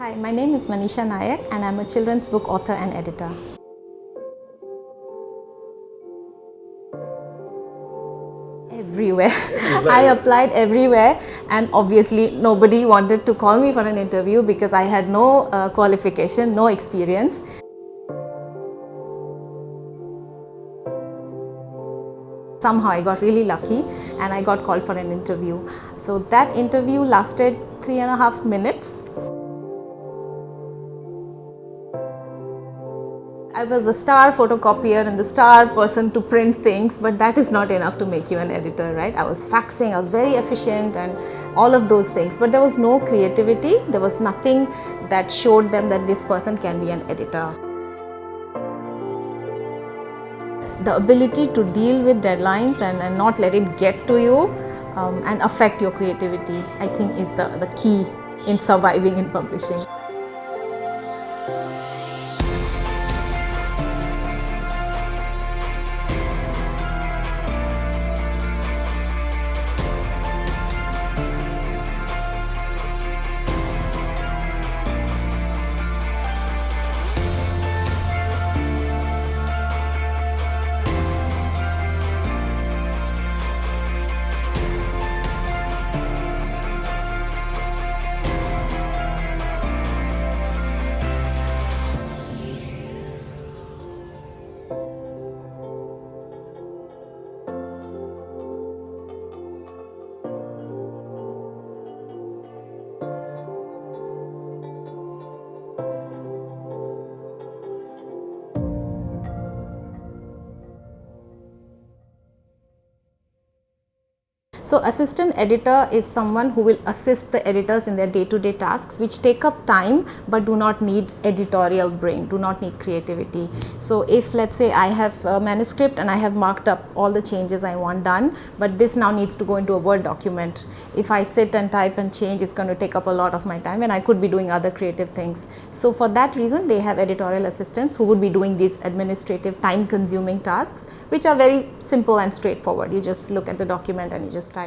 Hi, my name is Manisha Nayak and I'm a children's book author and editor. Everywhere. I applied everywhere and obviously nobody wanted to call me for an interview because I had no qualification, no experience. Somehow I got really lucky and I got called for an interview. So that interview lasted 3.5 minutes. I was the star photocopier and the star person to print things, but that is not enough to make you an editor, right? I was faxing, I was very efficient and all of those things, but there was no creativity. There was nothing that showed them that this person can be an editor. The ability to deal with deadlines and not let it get to you and affect your creativity, I think is the key in surviving in publishing. So assistant editor is someone who will assist the editors in their day-to-day tasks which take up time but do not need editorial brain, do not need creativity. So if let's say I have a manuscript and I have marked up all the changes I want done, but this now needs to go into a Word document. If I sit and type and change, it's going to take up a lot of my time and I could be doing other creative things. So for that reason, they have editorial assistants who would be doing these administrative time-consuming tasks which are very simple and straightforward. You just look at the document and you just type.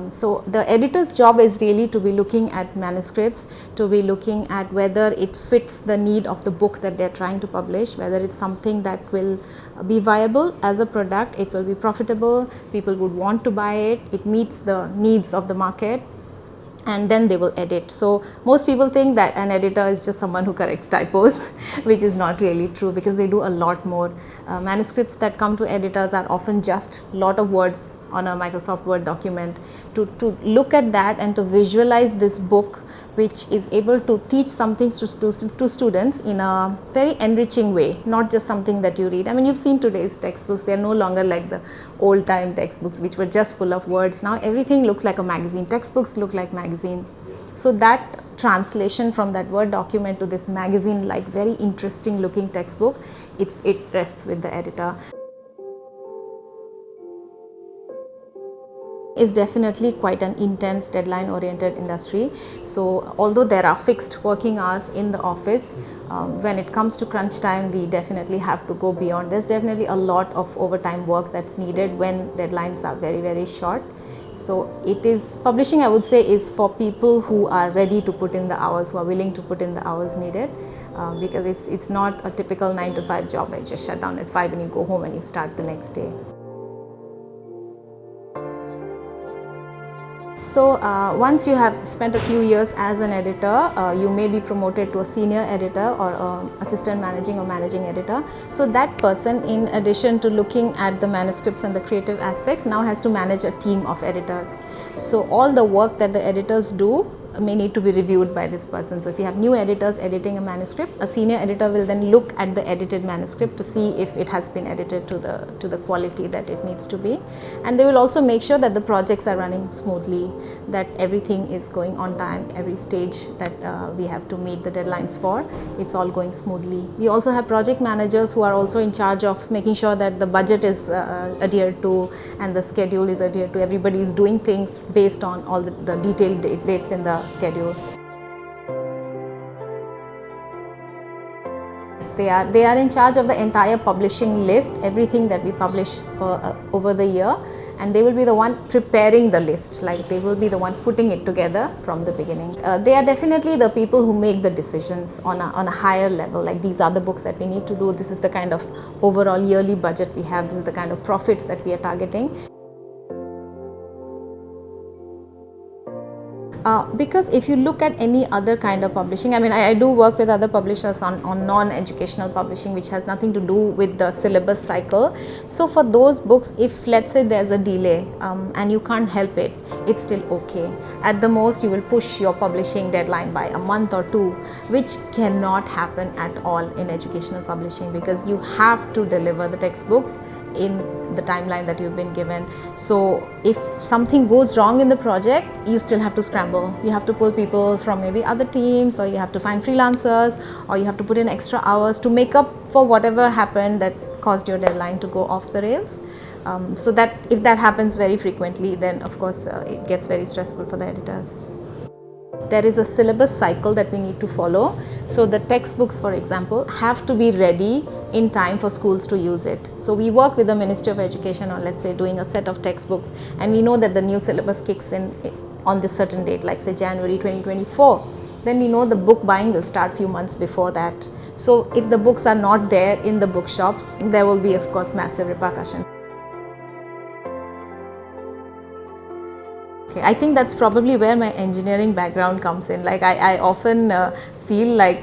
So the editor's job is really to be looking at manuscripts, to be looking at whether it fits the need of the book that they're trying to publish, whether it's something that will be viable as a product, it will be profitable, people would want to buy it, it meets the needs of the market, and then they will edit. So most people think that an editor is just someone who corrects typos, which is not really true because they do a lot more. Manuscripts that come to editors are often just a lot of words on a Microsoft Word document. To look at that and to visualize this book which is able to teach something to students in a very enriching way, not just something that you read. I mean, you've seen today's textbooks, they're no longer like the old time textbooks which were just full of words. Now everything looks like a magazine, textbooks look like magazines. So that translation from that Word document to this magazine like very interesting looking textbook, it rests with the editor. Is definitely quite an intense deadline oriented industry. So although there are fixed working hours in the office, when it comes to crunch time we definitely have to go beyond. There's definitely a lot of overtime work that's needed when deadlines are very short. So it is, publishing I would say is for people who are ready to put in the hours, who are willing to put in the hours needed, because it's not a typical 9 to 5 job where you just shut down at 5 and you go home and you start the next day. So once you have spent a few years as an editor, you may be promoted to a senior editor or assistant managing or managing editor. So that person, in addition to looking at the manuscripts and the creative aspects, now has to manage a team of editors. So all the work that the editors do may need to be reviewed by this person. So if you have new editors editing a manuscript, a senior editor will then look at the edited manuscript to see if it has been edited to the quality that it needs to be, and they will also make sure that the projects are running smoothly, that everything is going on time, every stage that we have to meet the deadlines for, it's all going smoothly. We also have project managers who are also in charge of making sure that the budget is adhered to and the schedule is adhered to. Everybody is doing things based on all the detailed dates in the schedule. They are in charge of the entire publishing list, everything that we publish over the year, and they will be the one preparing the list, like they will be the one putting it together from the beginning. They are definitely the people who make the decisions on a higher level, like these are the books that we need to do, this is the kind of overall yearly budget we have, this is the kind of profits that we are targeting. Because if you look at any other kind of publishing, I mean, I do work with other publishers on non-educational publishing, which has nothing to do with the syllabus cycle. So for those books, if let's say there's a delay and you can't help it, it's still okay. At the most, you will push your publishing deadline by a month or two, which cannot happen at all in educational publishing, because you have to deliver the textbooks in the timeline that you've been given. So if something goes wrong in the project, you still have to scramble. You have to pull people from maybe other teams, or you have to find freelancers, or you have to put in extra hours to make up for whatever happened that caused your deadline to go off the rails. So that if that happens very frequently, then of course it gets very stressful for the editors. There is a syllabus cycle that we need to follow. So the textbooks, for example, have to be ready in time for schools to use it. So we work with the Ministry of Education on, let's say, doing a set of textbooks, and we know that the new syllabus kicks in on this certain date, like say January 2024. Then we know the book buying will start few months before that. So if the books are not there in the bookshops, there will be, of course, massive repercussions. Okay, I think that's probably where my engineering background comes in. Like I often feel like,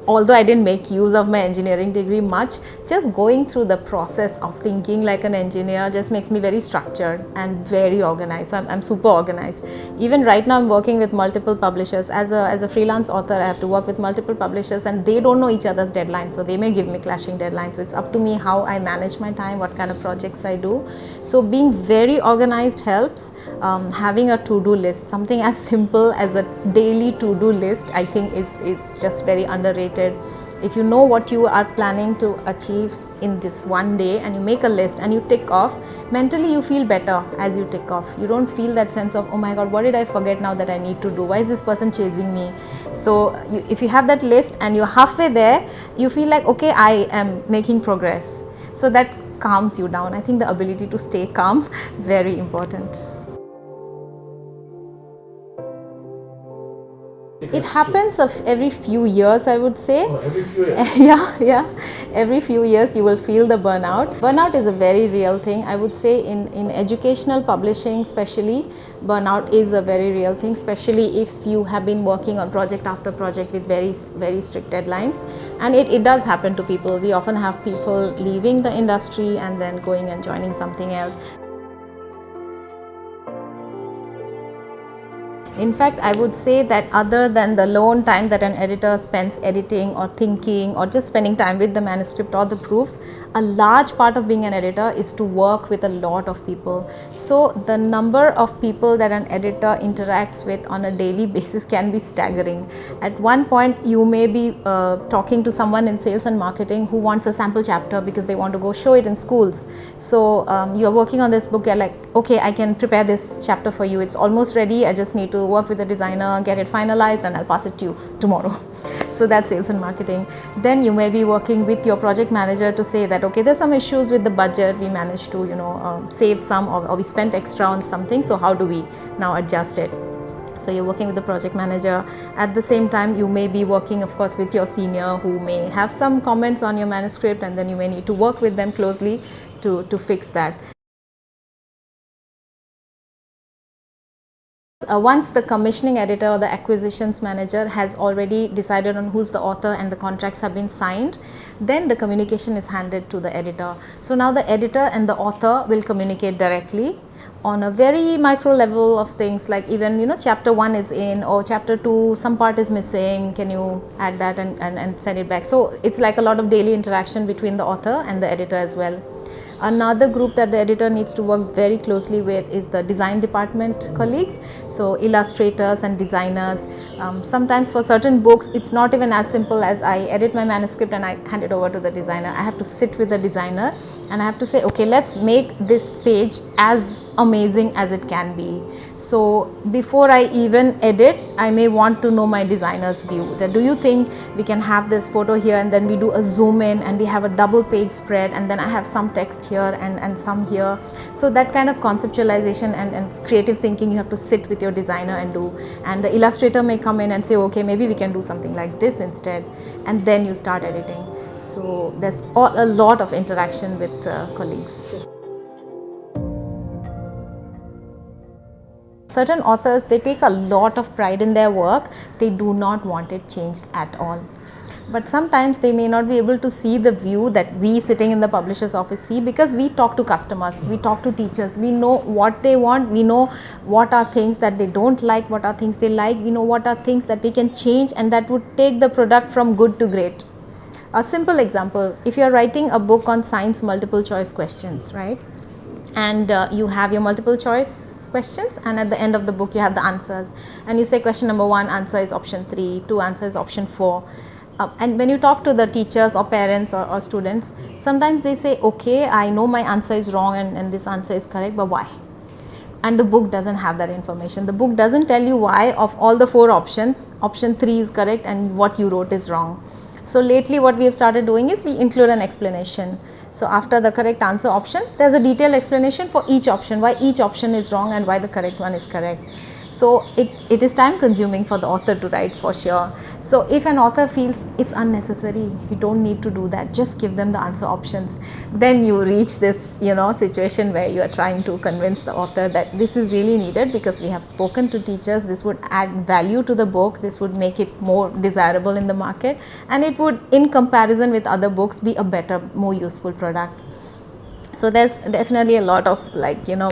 although I didn't make use of my engineering degree much, just going through the process of thinking like an engineer just makes me very structured and very organized. So I'm super organized. Even right now I'm working with multiple publishers. As a freelance author, I have to work with multiple publishers, and they don't know each other's deadlines. So they may give me clashing deadlines. So it's up to me how I manage my time, what kind of projects I do. So being very organized helps. Having a to-do list, something as simple as a daily to-do list, I think is just very underrated. If you know what you are planning to achieve in this one day and you make a list and you tick off, mentally you feel better as you tick off. You don't feel that sense of, oh my god, what did I forget now that I need to do? Why is this person chasing me? So if you have that list and you're halfway there, you feel like, okay, I am making progress. So that calms you down. I think the ability to stay calm, very important. It happens of every few years, I would say. Oh, every few years? Yeah. Every few years you will feel the burnout. Burnout is a very real thing. I would say in educational publishing especially, burnout is a very real thing, especially if you have been working on project after project with very, very strict deadlines. And it does happen to people. We often have people leaving the industry and then going and joining something else. In fact, I would say that other than the lone time that an editor spends editing or thinking or just spending time with the manuscript or the proofs, a large part of being an editor is to work with a lot of people. So the number of people that an editor interacts with on a daily basis can be staggering. At one point, you may be talking to someone in sales and marketing who wants a sample chapter because they want to go show it in schools. So you're working on this book, you're like, okay, I can prepare this chapter for you. It's almost ready. I just need to work with the designer, get it finalized, and I'll pass it to you tomorrow. So that's sales and marketing. Then you may be working with your project manager to say that, okay, there's some issues with the budget. We managed to, save some, or we spent extra on something. So how do we now adjust it? So you're working with the project manager. At the same time, you may be working, of course, with your senior who may have some comments on your manuscript, and then you may need to work with them closely to fix that. Once the commissioning editor or the acquisitions manager has already decided on who's the author and the contracts have been signed, then the communication is handed to the editor. So now the editor and the author will communicate directly on a very micro level of things, like even chapter 1 is in, or chapter 2 some part is missing, can you add that and send it back. So it's like a lot of daily interaction between the author and the editor as well. Another group that the editor needs to work very closely with is the design department colleagues, so illustrators and designers. Sometimes for certain books, it's not even as simple as I edit my manuscript and I hand it over to the designer. I have to sit with the designer and I have to say, okay, let's make this page as amazing as it can be. So before I even edit, I may want to know my designer's view. That do you think we can have this photo here and then we do a zoom in and we have a double page spread and then I have some text here and some here. So that kind of conceptualization and creative thinking you have to sit with your designer and do. And the illustrator may come in and say, okay, maybe we can do something like this instead, and then you start editing. So there's a lot of interaction with colleagues. Certain authors, they take a lot of pride in their work. They do not want it changed at all. But sometimes they may not be able to see the view that we sitting in the publisher's office see, because we talk to customers, we talk to teachers, we know what they want, we know what are things that they don't like, what are things they like, we know what are things that we can change and that would take the product from good to great. A simple example, if you are writing a book on science multiple choice questions, right, and you have your multiple choice questions, and at the end of the book you have the answers, and you say question number 1 answer is option 3, 2 answer is option 4. And when you talk to the teachers or parents or students, sometimes they say, okay, I know my answer is wrong and this answer is correct, but why? And the book doesn't have that information. The book doesn't tell you why of all the 4 options, option 3 is correct and what you wrote is wrong. So lately what we have started doing is we include an explanation. So after the correct answer option, there's a detailed explanation for each option, why each option is wrong and why the correct one is correct. So it is time consuming for the author to write, for sure. So if an author feels it's unnecessary, you don't need to do that, just give them the answer options. Then you reach this, situation where you are trying to convince the author that this is really needed because we have spoken to teachers, this would add value to the book, this would make it more desirable in the market, and it would, in comparison with other books, be a better, more useful product. So there's definitely a lot of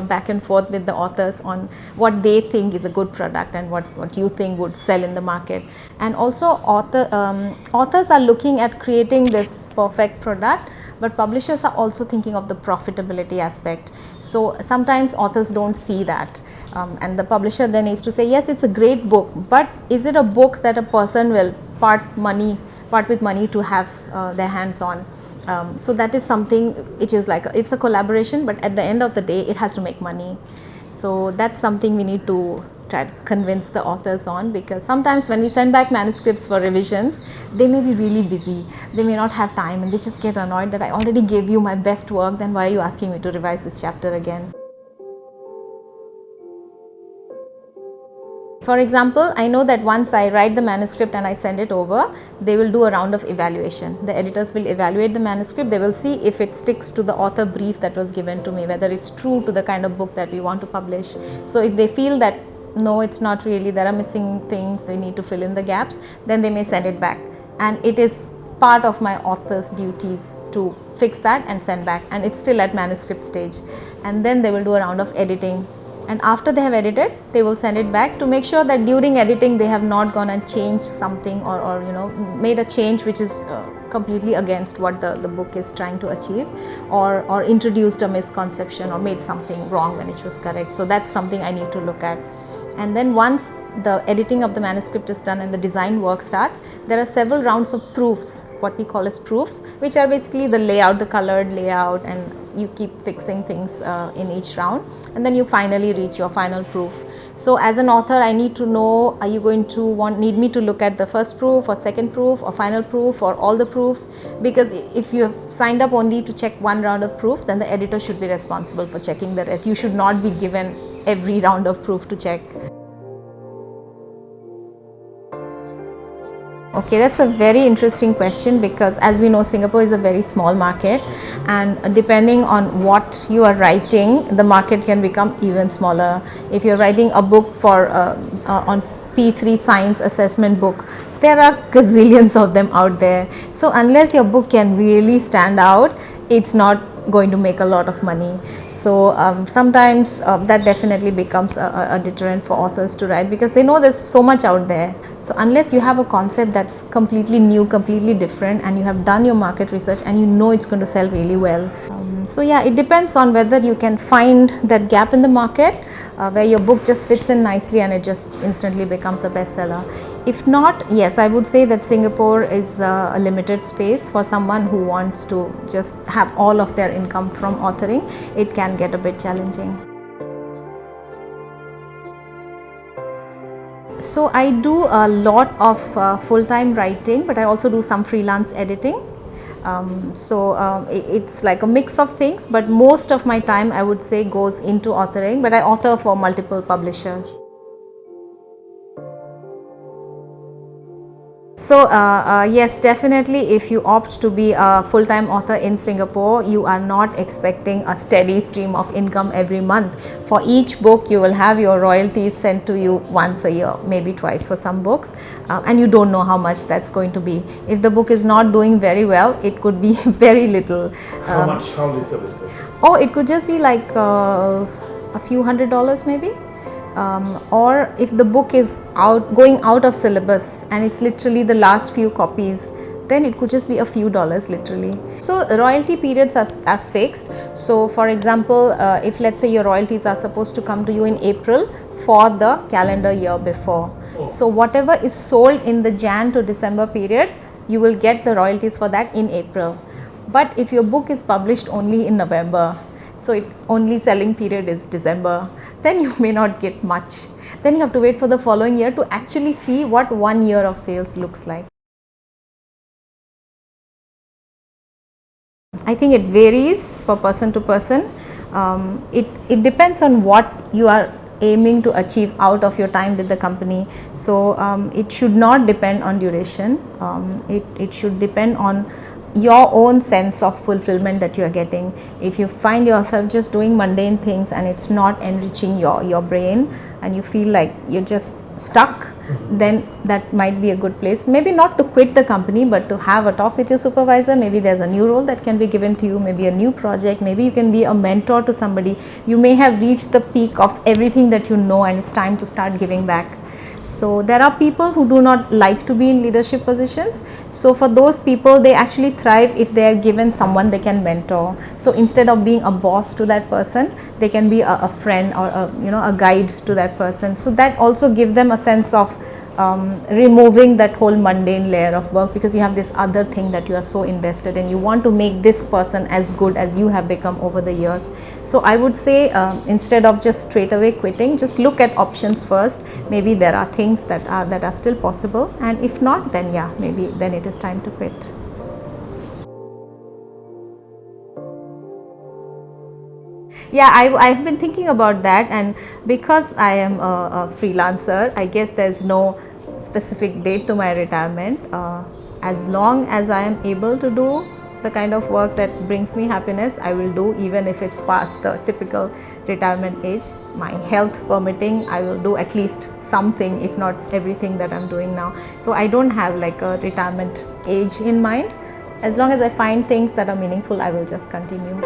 back and forth with the authors on what they think is a good product and what you think would sell in the market. And also authors are looking at creating this perfect product, but publishers are also thinking of the profitability aspect. So sometimes authors don't see that, and the publisher then needs to say, yes, it's a great book, but is it a book that a person will part with money to have their hands on? So that is something which is it's a collaboration, but at the end of the day it has to make money. So that's something we need to try to convince the authors on, because sometimes when we send back manuscripts for revisions, they may be really busy, they may not have time, and they just get annoyed that I already gave you my best work, then why are you asking me to revise this chapter again? For example, I know that once I write the manuscript and I send it over, they will do a round of evaluation. The editors will evaluate the manuscript, they will see if it sticks to the author brief that was given to me, whether it's true to the kind of book that we want to publish. So if they feel that no, it's not really, there are missing things, they need to fill in the gaps, then they may send it back. And it is part of my author's duties to fix that and send back, and it's still at manuscript stage. And then they will do a round of editing. And after they have edited, they will send it back to make sure that during editing they have not gone and changed something or made a change which is completely against what the book is trying to achieve, or introduced a misconception or made something wrong when it was correct. So that's something I need to look at. And then once the editing of the manuscript is done and the design work starts, there are several rounds of proofs, what we call as proofs, which are basically the layout, the colored layout, and you keep fixing things in each round, and then you finally reach your final proof. So as an author, I need to know, are you going to need me to look at the first proof or second proof or final proof or all the proofs? Because if you have signed up only to check one round of proof, then the editor should be responsible for checking the rest. You should not be given every round of proof to check. Okay, that's a very interesting question, because as we know, Singapore is a very small market, and depending on what you are writing, the market can become even smaller. If you're writing a book for on P3 science assessment book, there are gazillions of them out there. So unless your book can really stand out, it's not going to make a lot of money. So sometimes that definitely becomes a deterrent for authors to write, because they know there's so much out there. So unless you have a concept that's completely new, completely different, and you have done your market research and you know it's going to sell really well. So yeah, it depends on whether you can find that gap in the market where your book just fits in nicely and it just instantly becomes a bestseller. If not, yes, I would say that Singapore is a limited space for someone who wants to just have all of their income from authoring. It can get a bit challenging. So I do a lot of full-time writing, but I also do some freelance editing. It's like a mix of things, but most of my time I would say goes into authoring, but I author for multiple publishers. So yes, definitely if you opt to be a full-time author in Singapore, you are not expecting a steady stream of income every month. For each book, you will have your royalties sent to you once a year, maybe twice for some books, and you don't know how much that's going to be. If the book is not doing very well, it could be very little. How little is it? Oh, it could just be like a few $100s maybe. Or if the book is going out of syllabus and it's literally the last few copies, then it could just be a few dollars literally. So royalty periods are fixed. So for example, if let's say your royalties are supposed to come to you in April for the calendar year before. So whatever is sold in the Jan to December period, you will get the royalties for that in April. But if your book is published only in November, so its only selling period is December, then you may not get much. Then you have to wait for the following year to actually see what 1 year of sales looks like. I think it varies for person to person. It depends on what you are aiming to achieve out of your time with the company. So it should not depend on duration. It should depend on your own sense of fulfillment that you are getting. If you find yourself just doing mundane things and it's not enriching your brain and you feel like you're just stuck, then that might be a good place. Maybe not to quit the company, but to have a talk with your supervisor. Maybe there's a new role that can be given to you, maybe a new project, maybe you can be a mentor to somebody. You may have reached the peak of everything that you know and it's time to start giving back. So there are people who do not like to be in leadership positions. So for those people, they actually thrive if they are given someone they can mentor. So instead of being a boss to that person, they can be a friend or a guide to that person. So that also gives them a sense of removing that whole mundane layer of work, because you have this other thing that you are so invested in. You want to make this person as good as you have become over the years. So I would say instead of just straight away quitting, just look at options first. Maybe there are things that are still possible, and if not, then yeah, maybe then it is time to quit. Yeah, I've been thinking about that, and because I am a freelancer, I guess there's no specific date to my retirement. As long as I am able to do the kind of work that brings me happiness, I will do, even if it's past the typical retirement age. My health permitting, I will do at least something, if not everything that I'm doing now. So I don't have like a retirement age in mind. As long as I find things that are meaningful, I will just continue.